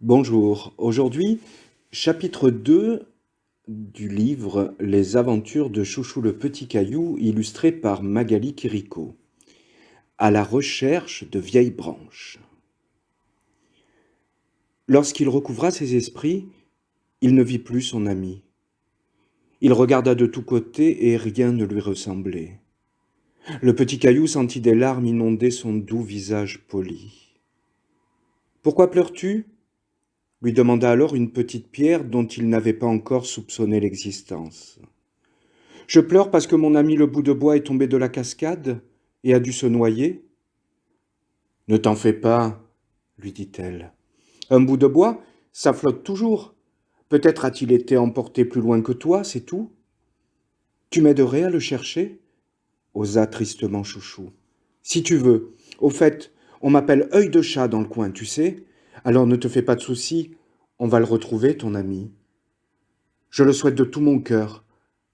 Bonjour, aujourd'hui, chapitre 2 du livre Les aventures de Chouchou le petit caillou, illustré par Magali Quirico. À la recherche de vieilles branches. Lorsqu'il recouvra ses esprits, il ne vit plus son ami. Il regarda de tous côtés et rien ne lui ressemblait. Le petit caillou sentit des larmes inonder son doux visage poli. « Pourquoi pleures-tu » lui demanda alors une petite pierre dont il n'avait pas encore soupçonné l'existence. « Je pleure parce que mon ami le bout de bois est tombé de la cascade et a dû se noyer. »« Ne t'en fais pas, lui dit-elle. Un bout de bois, ça flotte toujours. Peut-être a-t-il été emporté plus loin que toi, c'est tout. Tu m'aiderais à le chercher ?» osa tristement Chouchou. « Si tu veux. Au fait, on m'appelle œil de chat dans le coin, tu sais. Alors ne te fais pas de soucis, on va le retrouver, ton ami. »« Je le souhaite de tout mon cœur, »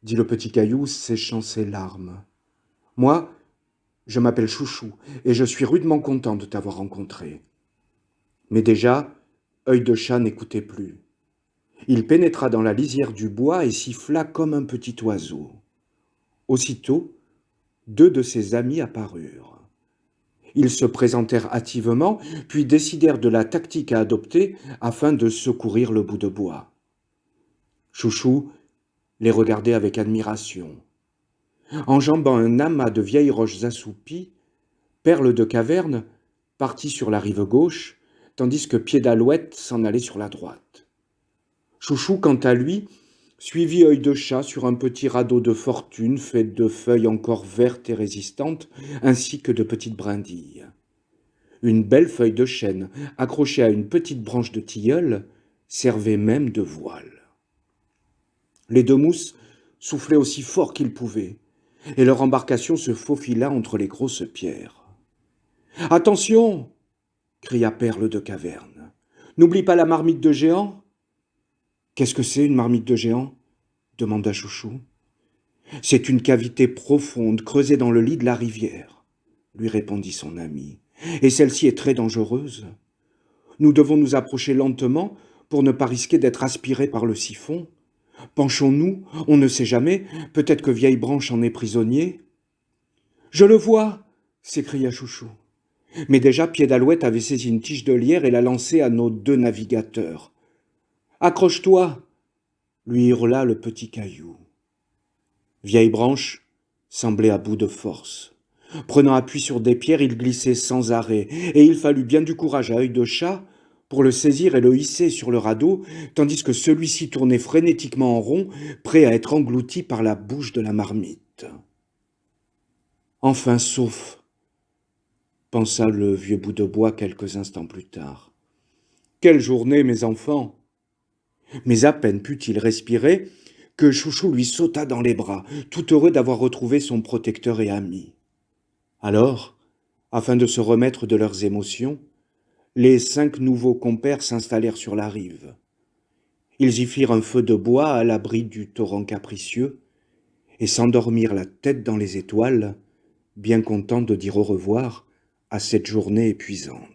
dit le petit caillou, séchant ses larmes. « Moi, je m'appelle Chouchou, et je suis rudement content de t'avoir rencontré. » Mais déjà, œil de chat n'écoutait plus. Il pénétra dans la lisière du bois et siffla comme un petit oiseau. Aussitôt, deux de ses amis apparurent. Ils se présentèrent hâtivement, puis décidèrent de la tactique à adopter afin de secourir le bout de bois. Chouchou les regardait avec admiration. Enjambant un amas de vieilles roches assoupies, Perle de Caverne partit sur la rive gauche, tandis que Pied d'Alouette s'en allait sur la droite. Chouchou, quant à lui, suivit Œil de Chat sur un petit radeau de fortune fait de feuilles encore vertes et résistantes, ainsi que de petites brindilles. Une belle feuille de chêne, accrochée à une petite branche de tilleul, servait même de voile. Les deux mousses soufflaient aussi fort qu'ils pouvaient, et leur embarcation se faufila entre les grosses pierres. « Attention !» cria Perle de Caverne. « N'oublie pas la marmite de géant !»« Qu'est-ce que c'est, une marmite de géant ?» demanda Chouchou. « C'est une cavité profonde creusée dans le lit de la rivière, » lui répondit son ami. « Et celle-ci est très dangereuse. Nous devons nous approcher lentement pour ne pas risquer d'être aspirés par le siphon. Penchons-nous, on ne sait jamais, peut-être que Vieille Branche en est prisonnier. »« Je le vois !» s'écria Chouchou. Mais déjà Pied d'Alouette avait saisi une tige de lierre et l'a lancée à nos deux navigateurs. « Accroche-toi !» lui hurla le petit caillou. Vieille Branche semblait à bout de force. Prenant appui sur des pierres, il glissait sans arrêt, et il fallut bien du courage à Œil de Chat pour le saisir et le hisser sur le radeau, tandis que celui-ci tournait frénétiquement en rond, prêt à être englouti par la bouche de la marmite. « Enfin sauf !» pensa le vieux bout de bois quelques instants plus tard. « Quelle journée, mes enfants !» Mais à peine put-il respirer que Chouchou lui sauta dans les bras, tout heureux d'avoir retrouvé son protecteur et ami. Alors, afin de se remettre de leurs émotions, les 5 nouveaux compères s'installèrent sur la rive. Ils y firent un feu de bois à l'abri du torrent capricieux et s'endormirent la tête dans les étoiles, bien contents de dire au revoir à cette journée épuisante.